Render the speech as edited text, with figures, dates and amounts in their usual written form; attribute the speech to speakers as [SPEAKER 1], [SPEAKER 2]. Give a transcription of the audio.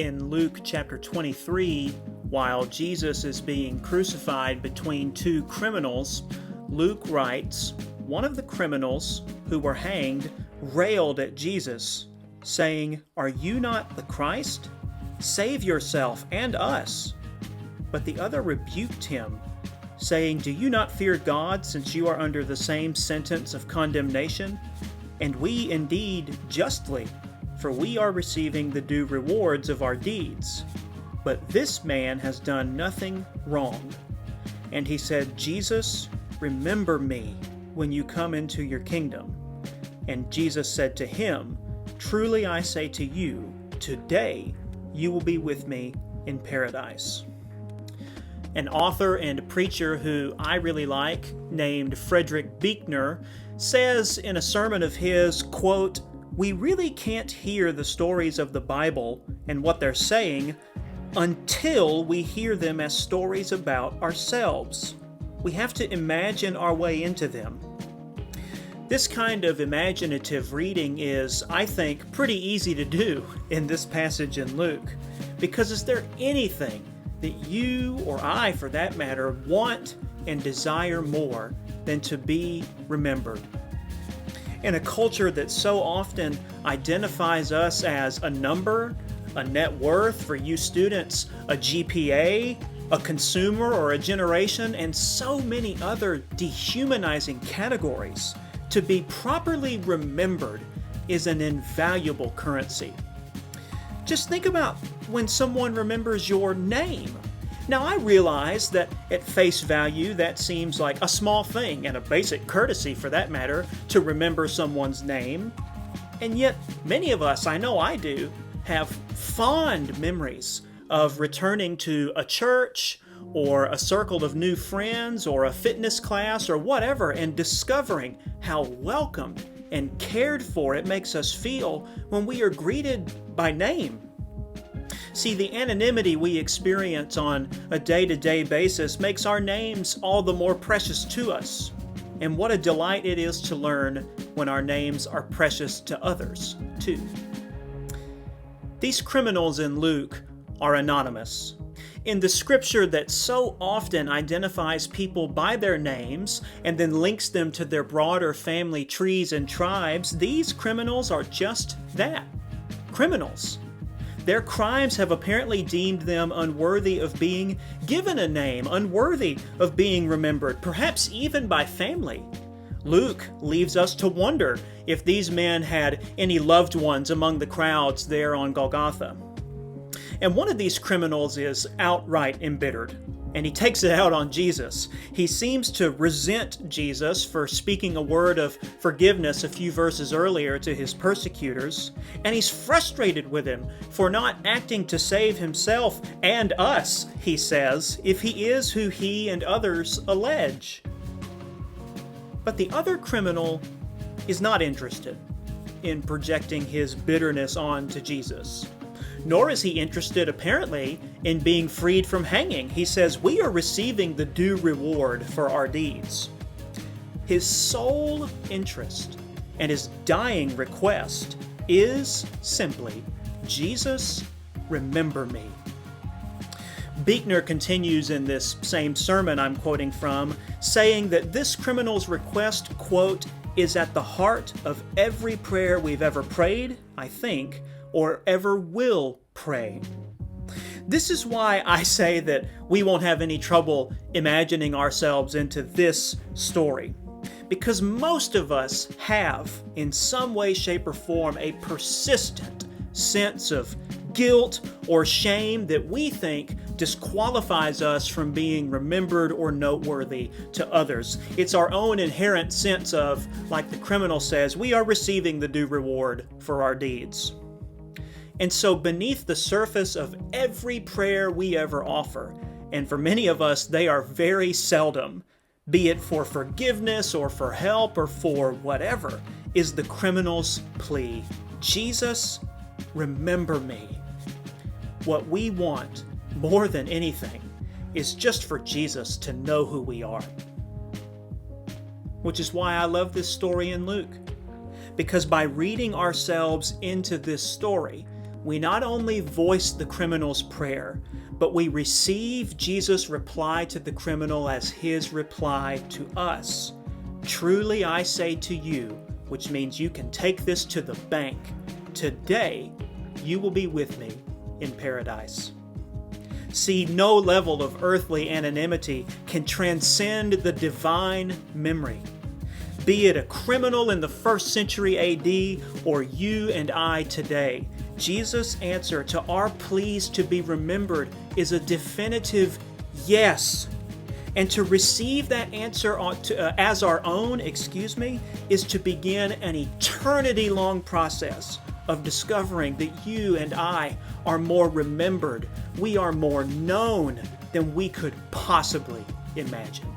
[SPEAKER 1] In Luke chapter 23, while Jesus is being crucified between two criminals, Luke writes, "One of the criminals who were hanged railed at Jesus, saying, 'Are you not the Christ? Save yourself and us.' But the other rebuked him, saying, 'Do you not fear God, since you are under the same sentence of condemnation? And we indeed justly, for we are receiving the due rewards of our deeds. But this man has done nothing wrong.' And he said, 'Jesus, remember me when you come into your kingdom.' And Jesus said to him, 'Truly I say to you, today you will be with me in paradise.'" An author and preacher who I really like, named Frederick Buechner, says in a sermon of his, quote, "We really can't hear the stories of the Bible and what they're saying until we hear them as stories about ourselves. We have to imagine our way into them." This kind of imaginative reading is, I think, pretty easy to do in this passage in Luke, because is there anything that you, or I for that matter, want and desire more than to be remembered? In a culture that so often identifies us as a number, a net worth, for you students, a GPA, a consumer, or a generation, and so many other dehumanizing categories, to be properly remembered is an invaluable currency. Just think about when someone remembers your name. Now, I realize that at face value that seems like a small thing and a basic courtesy for that matter to remember someone's name. And yet many of us, I know I do, have fond memories of returning to a church or a circle of new friends or a fitness class or whatever, and discovering how welcome and cared for it makes us feel when we are greeted by name. See, the anonymity we experience on a day-to-day basis makes our names all the more precious to us. And what a delight it is to learn when our names are precious to others, too. These criminals in Luke are anonymous. In the scripture that so often identifies people by their names and then links them to their broader family trees and tribes, these criminals are just that, criminals. Their crimes have apparently deemed them unworthy of being given a name, unworthy of being remembered, perhaps even by family. Luke leaves us to wonder if these men had any loved ones among the crowds there on Golgotha. And one of these criminals is outright embittered, and he takes it out on Jesus. He seems to resent Jesus for speaking a word of forgiveness a few verses earlier to his persecutors, and he's frustrated with him for not acting to save himself and us, he says, if he is who he and others allege. But the other criminal is not interested in projecting his bitterness onto Jesus. Nor is he interested, apparently, in being freed from hanging. He says, "We are receiving the due reward for our deeds." His sole interest and his dying request is simply, "Jesus, remember me." Buechner continues in this same sermon I'm quoting from, saying that this criminal's request, quote, "is at the heart of every prayer we've ever prayed, I think, or ever will pray." This is why I say that we won't have any trouble imagining ourselves into this story. Because most of us have, in some way, shape, or form, a persistent sense of guilt or shame that we think disqualifies us from being remembered or noteworthy to others. It's our own inherent sense of, like the criminal says, we are receiving the due reward for our deeds. And so beneath the surface of every prayer we ever offer, and for many of us they are very seldom, be it for forgiveness or for help or for whatever, is the criminal's plea, "Jesus, remember me." What we want more than anything is just for Jesus to know who we are. Which is why I love this story in Luke. Because by reading ourselves into this story, we not only voice the criminal's prayer, but we receive Jesus' reply to the criminal as his reply to us. Truly I say to you, which means you can take this to the bank, today you will be with me in paradise. See, no level of earthly anonymity can transcend the divine memory. Be it a criminal in the 1st century AD or you and I today, Jesus' answer to our pleas to be remembered is a definitive yes. And to receive that answer as our own, is to begin an eternity-long process of discovering that you and I are more remembered, we are more known than we could possibly imagine.